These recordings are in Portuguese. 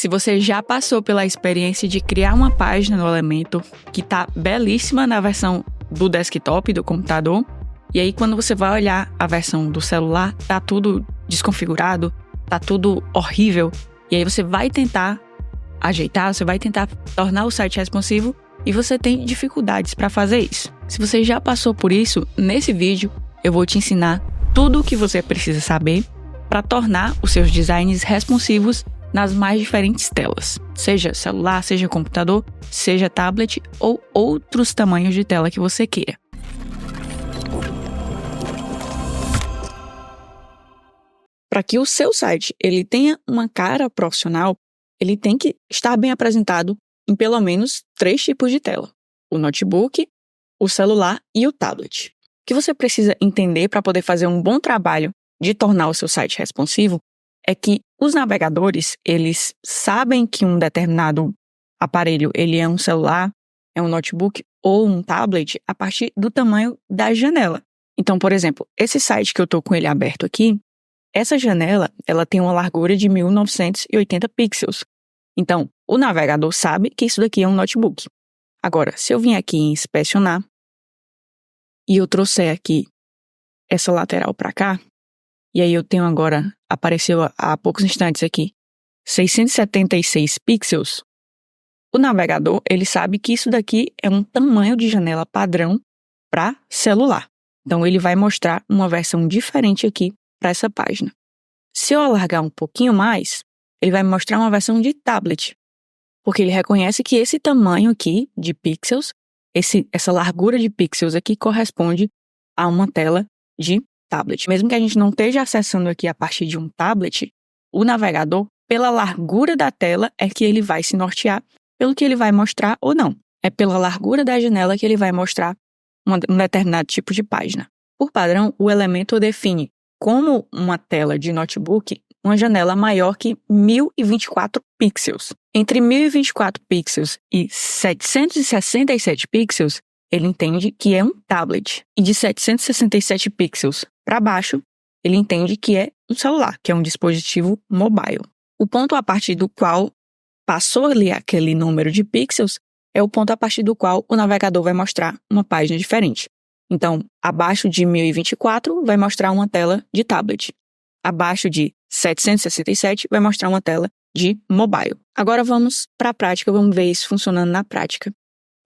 Se você já passou pela experiência de criar uma página no Elementor, que tá belíssima na versão do desktop, do computador, e aí quando você vai olhar a versão do celular, tá tudo desconfigurado, tá tudo horrível, e aí você vai tentar ajeitar, você vai tentar tornar o site responsivo e você tem dificuldades para fazer isso. Se você já passou por isso, nesse vídeo eu vou te ensinar tudo o que você precisa saber para tornar os seus designs responsivos nas mais diferentes telas, seja celular, seja computador, seja tablet ou outros tamanhos de tela que você queira. Para que o seu site ele tenha uma cara profissional, ele tem que estar bem apresentado em pelo menos 3 tipos de tela: o notebook, o celular e o tablet. O que você precisa entender para poder fazer um bom trabalho de tornar o seu site responsivo é que os navegadores, eles sabem que um determinado aparelho ele é um celular, é um notebook ou um tablet a partir do tamanho da janela. Então, por exemplo, esse site que eu estou com ele aberto aqui, essa janela ela tem uma largura de 1980 pixels. Então, o navegador sabe que isso daqui é um notebook. Agora, se eu vim aqui em inspecionar e eu trouxer aqui essa lateral para cá, e aí eu tenho agora, apareceu há poucos instantes aqui, 676 pixels, o navegador ele sabe que isso daqui é um tamanho de janela padrão para celular. Então, ele vai mostrar uma versão diferente aqui para essa página. Se eu alargar um pouquinho mais, ele vai mostrar uma versão de tablet, porque ele reconhece que esse tamanho aqui de pixels, essa largura de pixels aqui corresponde a uma tela de tablet. Mesmo que a gente não esteja acessando aqui a partir de um tablet, o navegador, pela largura da tela, é que ele vai se nortear pelo que ele vai mostrar ou não. É pela largura da janela que ele vai mostrar um determinado tipo de página. Por padrão, o Elementor define como uma tela de notebook uma janela maior que 1024 pixels. Entre 1024 pixels e 767 pixels, ele entende que é um tablet. E de 767 pixels para baixo, ele entende que é um celular, que é um dispositivo mobile. O ponto a partir do qual passou ali aquele número de pixels é o ponto a partir do qual o navegador vai mostrar uma página diferente. Então, abaixo de 1024 vai mostrar uma tela de tablet. Abaixo de 767 vai mostrar uma tela de mobile. Agora vamos para a prática, vamos ver isso funcionando na prática.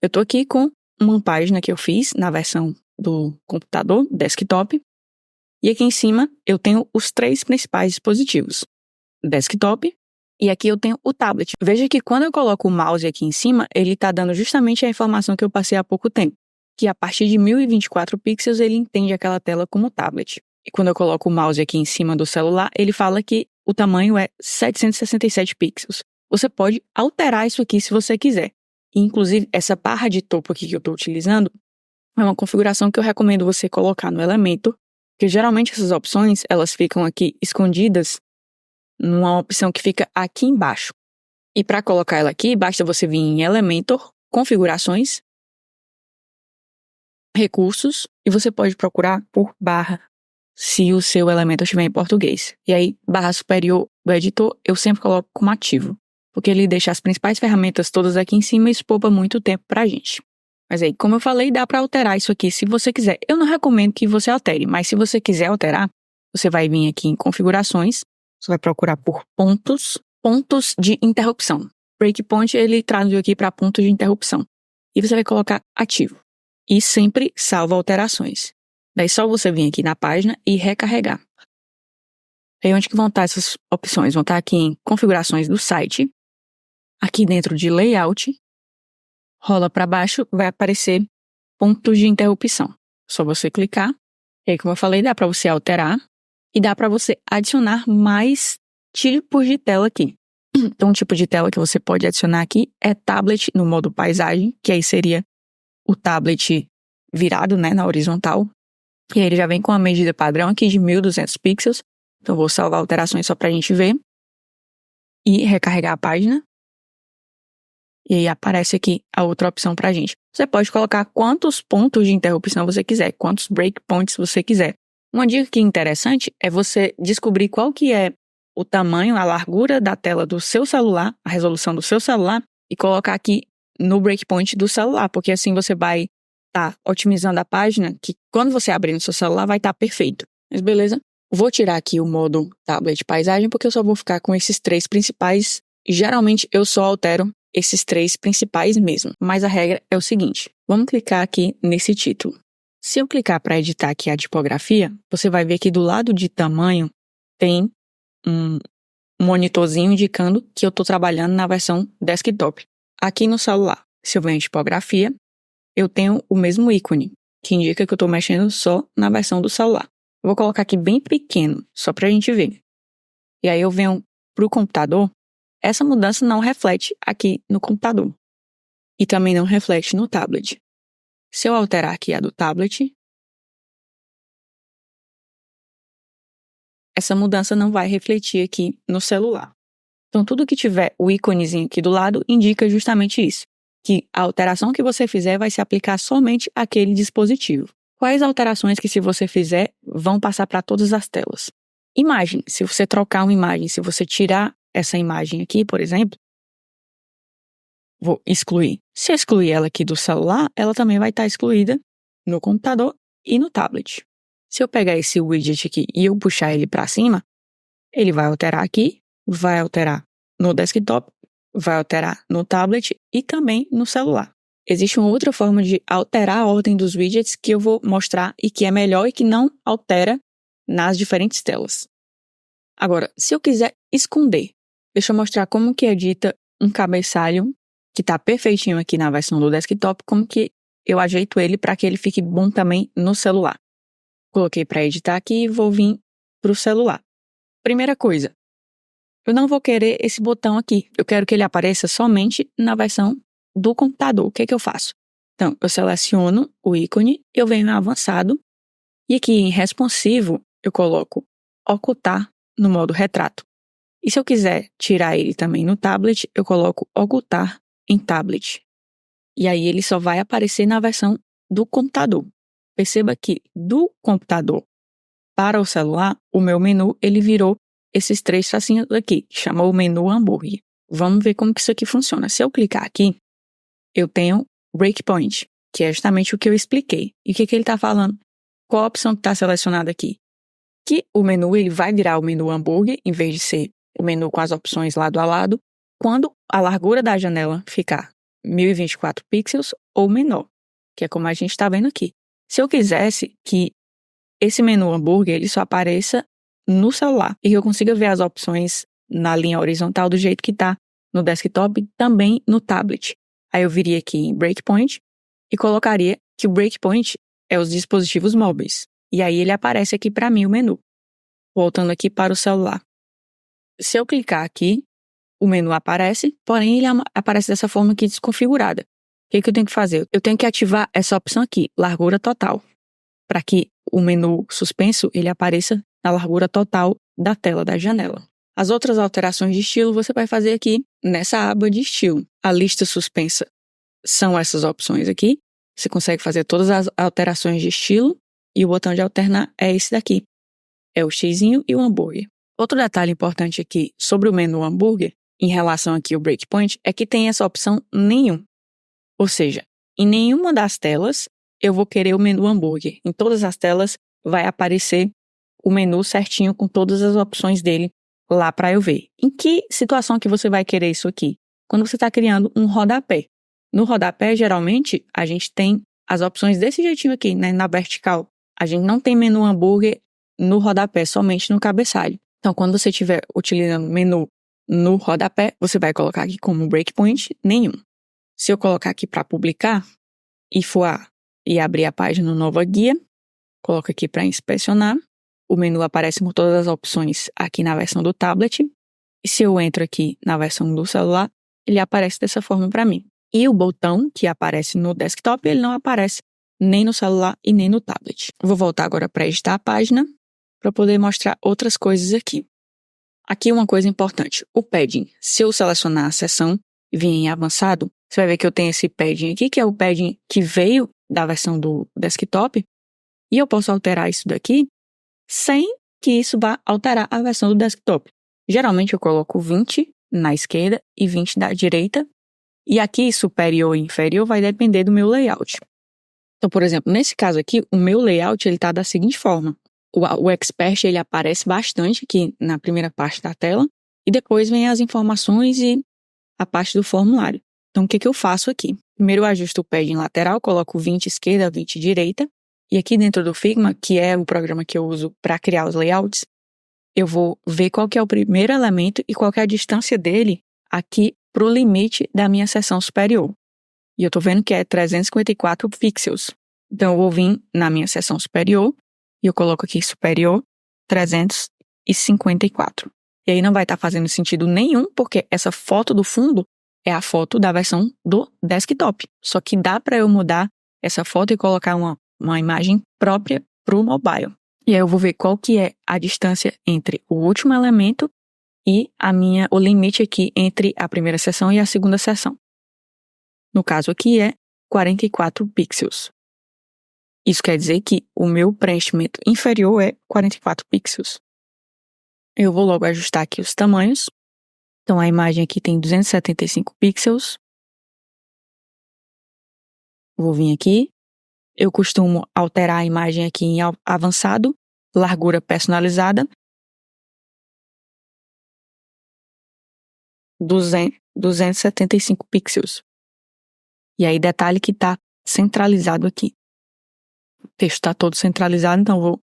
Eu estou aqui com uma página que eu fiz na versão do computador, desktop. E aqui em cima eu tenho os 3 principais dispositivos. Desktop e aqui eu tenho o tablet. Veja que quando eu coloco o mouse aqui em cima, ele está dando justamente a informação que eu passei há pouco tempo, que a partir de 1024 pixels ele entende aquela tela como tablet. E quando eu coloco o mouse aqui em cima do celular, ele fala que o tamanho é 767 pixels. Você pode alterar isso aqui se você quiser. E, inclusive, essa barra de topo aqui que eu estou utilizando é uma configuração que eu recomendo você colocar no Elementor, porque geralmente essas opções elas ficam aqui escondidas numa opção que fica aqui embaixo. E para colocar ela aqui, basta você vir em Elementor, Configurações, Recursos, e você pode procurar por barra, se o seu Elementor estiver em português. E aí, barra superior do editor, eu sempre coloco como ativo, porque ele deixa as principais ferramentas todas aqui em cima e isso poupa muito tempo pra gente. Mas aí, como eu falei, dá para alterar isso aqui se você quiser. Eu não recomendo que você altere, mas se você quiser alterar, você vai vir aqui em Configurações, você vai procurar por pontos de interrupção. Breakpoint, ele traduziu aqui para pontos de interrupção. E você vai colocar ativo. E sempre salva alterações. Daí só você vir aqui na página e recarregar. Aí onde que vão estar essas opções? Vão estar aqui em Configurações do site. Aqui dentro de Layout. Rola para baixo, vai aparecer pontos de interrupção. Só você clicar. E aí, como eu falei, dá para você alterar. E dá para você adicionar mais tipos de tela aqui. Então, um tipo de tela que você pode adicionar aqui é tablet no modo paisagem, que aí seria o tablet virado, né, na horizontal. E aí ele já vem com a medida padrão aqui de 1200 pixels. Então, vou salvar alterações só para a gente ver. E recarregar a página. E aí aparece aqui a outra opção para a gente. Você pode colocar quantos pontos de interrupção você quiser, quantos breakpoints você quiser. Uma dica que é interessante é você descobrir qual que é o tamanho, a largura da tela do seu celular, a resolução do seu celular, e colocar aqui no breakpoint do celular, porque assim você vai estar otimizando a página, que quando você abrir no seu celular vai estar perfeito. Mas beleza? Vou tirar aqui o modo tablet paisagem, porque eu só vou ficar com esses 3 principais. Geralmente eu só altero esses 3 principais mesmo, mas a regra é o seguinte. Vamos clicar aqui nesse título. Se eu clicar para editar aqui a tipografia, você vai ver que do lado de tamanho tem um monitorzinho indicando que eu estou trabalhando na versão desktop. Aqui no celular, se eu venho em tipografia, eu tenho o mesmo ícone, que indica que eu estou mexendo só na versão do celular. Eu vou colocar aqui bem pequeno, só para a gente ver. E aí eu venho para o computador, essa mudança não reflete aqui no computador. E também não reflete no tablet. Se eu alterar aqui a do tablet, essa mudança não vai refletir aqui no celular. Então, tudo que tiver o íconezinho aqui do lado indica justamente isso, que a alteração que você fizer vai se aplicar somente àquele dispositivo. Quais alterações que, se você fizer, vão passar para todas as telas? Imagem. Se você trocar uma imagem, se você tirar essa imagem aqui, por exemplo, vou excluir. Se eu excluir ela aqui do celular, ela também vai estar excluída no computador e no tablet. Se eu pegar esse widget aqui e eu puxar ele para cima, ele vai alterar aqui, vai alterar no desktop, vai alterar no tablet e também no celular. Existe uma outra forma de alterar a ordem dos widgets que eu vou mostrar e que é melhor e que não altera nas diferentes telas. Agora, se eu quiser esconder, deixa eu mostrar como que edita um cabeçalho que está perfeitinho aqui na versão do desktop, como que eu ajeito ele para que ele fique bom também no celular. Coloquei para editar aqui e vou vir para o celular. Primeira coisa, eu não vou querer esse botão aqui. Eu quero que ele apareça somente na versão do computador. O que é que eu faço? Então, eu seleciono o ícone, eu venho em avançado e aqui em responsivo eu coloco ocultar no modo retrato. E se eu quiser tirar ele também no tablet, eu coloco ocultar em tablet. E aí ele só vai aparecer na versão do computador. Perceba que do computador para o celular, o meu menu ele virou esses 3 tracinhos aqui, que chama o menu hambúrguer. Vamos ver como que isso aqui funciona. Se eu clicar aqui, eu tenho breakpoint, que é justamente o que eu expliquei. E o que ele está falando? Qual a opção que está selecionada aqui? Que o menu ele vai virar o menu hambúrguer, em vez de ser o menu com as opções lado a lado, quando a largura da janela ficar 1024 pixels ou menor, que é como a gente está vendo aqui. Se eu quisesse que esse menu hambúrguer ele só apareça no celular e que eu consiga ver as opções na linha horizontal do jeito que está no desktop, também no tablet. Aí eu viria aqui em breakpoint e colocaria que o breakpoint é os dispositivos móveis. E aí ele aparece aqui para mim o menu. Voltando aqui para o celular. Se eu clicar aqui, o menu aparece, porém ele aparece dessa forma aqui desconfigurada. O que eu tenho que fazer? Eu tenho que ativar essa opção aqui, largura total, para que o menu suspenso ele apareça na largura total da tela da janela. As outras alterações de estilo você vai fazer aqui nessa aba de estilo. A lista suspensa são essas opções aqui. Você consegue fazer todas as alterações de estilo e o botão de alternar é esse daqui. É o xizinho e o hambúrguer. Outro detalhe importante aqui sobre o menu hambúrguer, em relação aqui ao breakpoint, é que tem essa opção nenhum. Ou seja, em nenhuma das telas eu vou querer o menu hambúrguer. Em todas as telas vai aparecer o menu certinho com todas as opções dele lá para eu ver. Em que situação que você vai querer isso aqui? Quando você está criando um rodapé. No rodapé, geralmente, a gente tem as opções desse jeitinho aqui, né, na vertical. A gente não tem menu hambúrguer no rodapé, somente no cabeçalho. Então, quando você estiver utilizando o menu no rodapé, você vai colocar aqui como breakpoint nenhum. Se eu colocar aqui para publicar e abrir a página nova guia, coloco aqui para inspecionar, o menu aparece com todas as opções aqui na versão do tablet. E se eu entro aqui na versão do celular, ele aparece dessa forma para mim. E o botão que aparece no desktop, ele não aparece nem no celular e nem no tablet. Vou voltar agora para editar a página para poder mostrar outras coisas aqui. Aqui uma coisa importante, o padding. Se eu selecionar a seção e vir em avançado, você vai ver que eu tenho esse padding aqui, que é o padding que veio da versão do desktop, e eu posso alterar isso daqui sem que isso vá alterar a versão do desktop. Geralmente eu coloco 20 na esquerda e 20 da direita. E aqui, superior e inferior, vai depender do meu layout. Então, por exemplo, nesse caso aqui, o meu layout ele tá da seguinte forma. O Expert ele aparece bastante aqui na primeira parte da tela. E depois vem as informações e a parte do formulário. Então, o que eu faço aqui? Primeiro eu ajusto o padding lateral, coloco 20 esquerda, 20 direita. E aqui dentro do Figma, que é o programa que eu uso para criar os layouts, eu vou ver qual que é o primeiro elemento e qual que é a distância dele aqui para o limite da minha seção superior. E eu estou vendo que é 354 pixels. Então, eu vou vir na minha seção superior e eu coloco aqui superior 354. E aí não vai estar fazendo sentido nenhum, porque essa foto do fundo é a foto da versão do desktop. Só que dá para eu mudar essa foto e colocar uma imagem própria para o mobile. E aí eu vou ver qual que é a distância entre o último elemento e o limite aqui entre a primeira seção e a segunda seção. No caso aqui é 44 pixels. Isso quer dizer que o meu preenchimento inferior é 44 pixels. Eu vou logo ajustar aqui os tamanhos. Então a imagem aqui tem 275 pixels. Vou vir aqui. Eu costumo alterar a imagem aqui em avançado, largura personalizada. 275 pixels. E aí, detalhe que está centralizado aqui. O texto está todo centralizado, então vou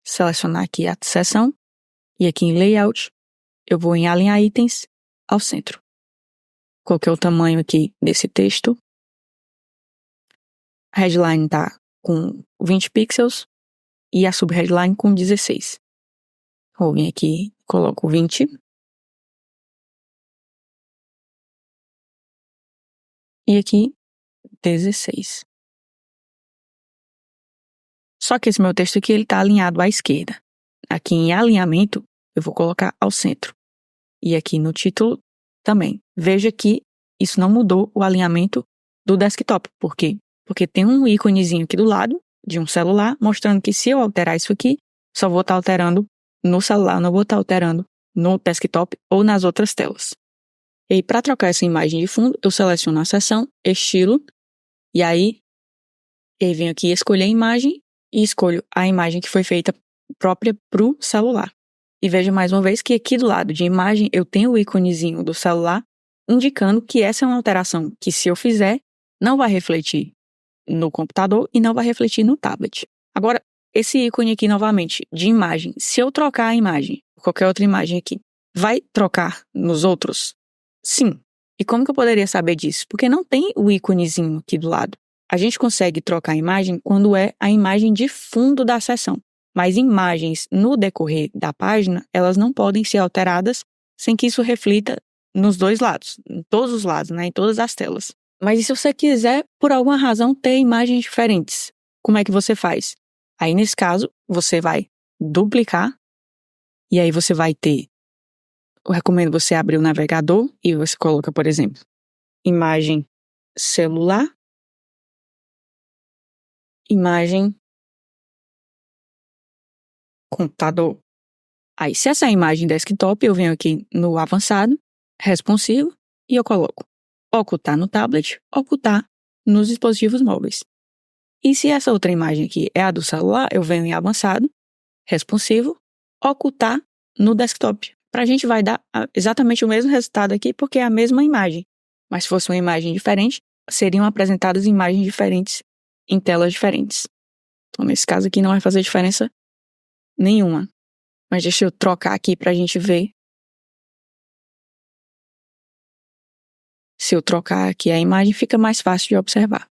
selecionar aqui a seção. E aqui em Layout, eu vou em Alinhar Itens ao centro. Qual que é o tamanho aqui desse texto? A headline está com 20 pixels e a subheadline com 16. Vou vir aqui, coloco 20. E aqui, 16. Só que esse meu texto aqui, ele está alinhado à esquerda. Aqui em alinhamento, eu vou colocar ao centro. E aqui no título também. Veja que isso não mudou o alinhamento do desktop. Por quê? Porque tem um íconezinho aqui do lado de um celular, mostrando que se eu alterar isso aqui, só vou estar alterando no celular, não vou estar alterando no desktop ou nas outras telas. E aí, para trocar essa imagem de fundo, eu seleciono a seção, estilo, e aí eu venho aqui escolher a imagem e escolho a imagem que foi feita própria para o celular. E veja mais uma vez que aqui do lado de imagem eu tenho o íconezinho do celular indicando que essa é uma alteração que, se eu fizer, não vai refletir no computador e não vai refletir no tablet. Agora, esse ícone aqui novamente de imagem, se eu trocar a imagem, qualquer outra imagem aqui, vai trocar nos outros? Sim. E como que eu poderia saber disso? Porque não tem o íconezinho aqui do lado. A gente consegue trocar a imagem quando é a imagem de fundo da seção. Mas imagens no decorrer da página, elas não podem ser alteradas sem que isso reflita nos dois lados, em todos os lados, né, em todas as telas. Mas e se você quiser, por alguma razão, ter imagens diferentes? Como é que você faz? Aí, nesse caso, você vai duplicar e aí você vai ter... Eu recomendo você abrir o navegador e você coloca, por exemplo, imagem celular, imagem computador. Aí, se essa é a imagem desktop, eu venho aqui no avançado, responsivo, e eu coloco ocultar no tablet, ocultar nos dispositivos móveis. E se essa outra imagem aqui é a do celular, eu venho em avançado, responsivo, ocultar no desktop. Para a gente vai dar exatamente o mesmo resultado aqui, porque é a mesma imagem. Mas se fosse uma imagem diferente, seriam apresentadas imagens diferentes em telas diferentes. Então, nesse caso aqui, não vai fazer diferença nenhuma. Mas deixa eu trocar aqui para a gente ver. Se eu trocar aqui a imagem, fica mais fácil de observar.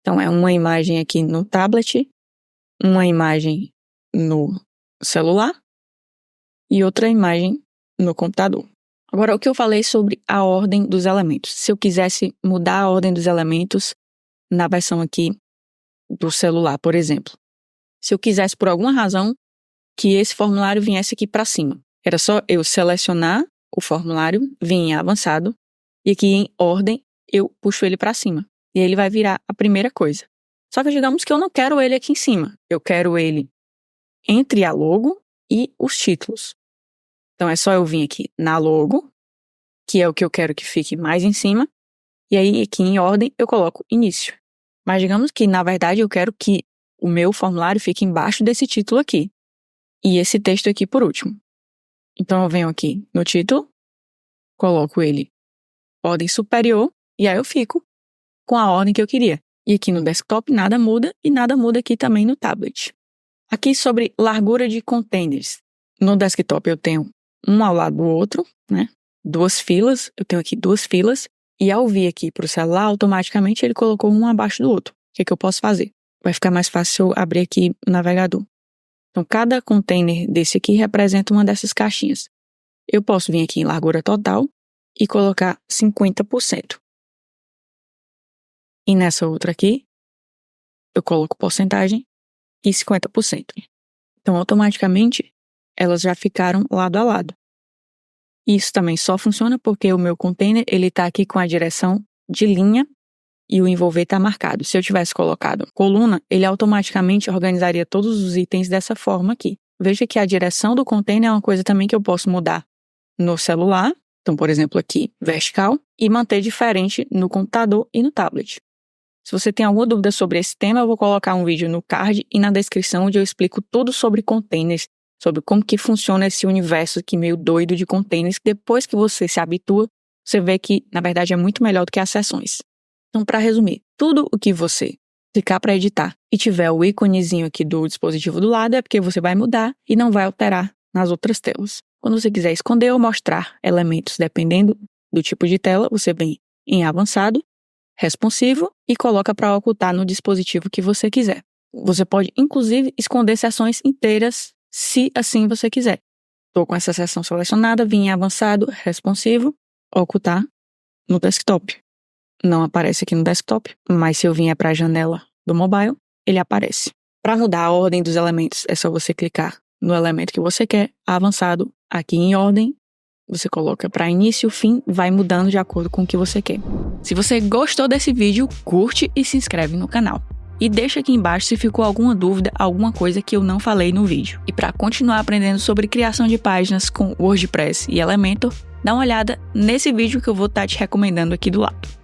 Então, é uma imagem aqui no tablet, uma imagem no celular e outra imagem no computador. Agora, o que eu falei sobre a ordem dos elementos. Se eu quisesse mudar a ordem dos elementos na versão aqui do celular, por exemplo. Se eu quisesse, por alguma razão, que esse formulário viesse aqui para cima. Era só eu selecionar o formulário, vir em avançado, e aqui em ordem eu puxo ele para cima. E ele vai virar a primeira coisa. Só que digamos que eu não quero ele aqui em cima. Eu quero ele entre a logo e os títulos. Então é só eu vir aqui na logo, que é o que eu quero que fique mais em cima, e aí aqui em ordem eu coloco início. Mas digamos que, na verdade, eu quero que o meu formulário fique embaixo desse título aqui, e esse texto aqui por último. Então eu venho aqui no título, coloco ele ordem superior, e aí eu fico com a ordem que eu queria. E aqui no desktop nada muda, e nada muda aqui também no tablet. Aqui sobre largura de containers. No desktop eu tenho um ao lado do outro, né? 2 filas, eu tenho aqui 2 filas, e ao vir aqui para o celular, automaticamente ele colocou um abaixo do outro. O que eu posso fazer? Vai ficar mais fácil eu abrir aqui o navegador. Então, cada container desse aqui representa uma dessas caixinhas. Eu posso vir aqui em largura total e colocar 50%. E nessa outra aqui, eu coloco porcentagem e 50%. Então, automaticamente, elas já ficaram lado a lado. Isso também só funciona porque o meu container ele está aqui com a direção de linha e o envolver está marcado. Se eu tivesse colocado coluna, ele automaticamente organizaria todos os itens dessa forma aqui. Veja que a direção do container é uma coisa também que eu posso mudar no celular. Então, por exemplo, aqui, vertical, e manter diferente no computador e no tablet. Se você tem alguma dúvida sobre esse tema, eu vou colocar um vídeo no card e na descrição onde eu explico tudo sobre containers, sobre como que funciona esse universo aqui meio doido de containers. Depois que você se habitua, você vê que, na verdade, é muito melhor do que as seções. Então, para resumir, tudo o que você clicar para editar e tiver o íconezinho aqui do dispositivo do lado é porque você vai mudar e não vai alterar nas outras telas. Quando você quiser esconder ou mostrar elementos dependendo do tipo de tela, você vem em avançado, responsivo e coloca para ocultar no dispositivo que você quiser. Você pode, inclusive, esconder seções inteiras se assim você quiser. Estou com essa seção selecionada, vim em avançado, responsivo, ocultar no desktop. Não aparece aqui no desktop, mas se eu vier para a janela do mobile, ele aparece. Para mudar a ordem dos elementos, é só você clicar no elemento que você quer, avançado, aqui em ordem, você coloca para início, fim, vai mudando de acordo com o que você quer. Se você gostou desse vídeo, curte e se inscreve no canal. E deixa aqui embaixo se ficou alguma dúvida, alguma coisa que eu não falei no vídeo. E para continuar aprendendo sobre criação de páginas com WordPress e Elementor, dá uma olhada nesse vídeo que eu vou estar te recomendando aqui do lado.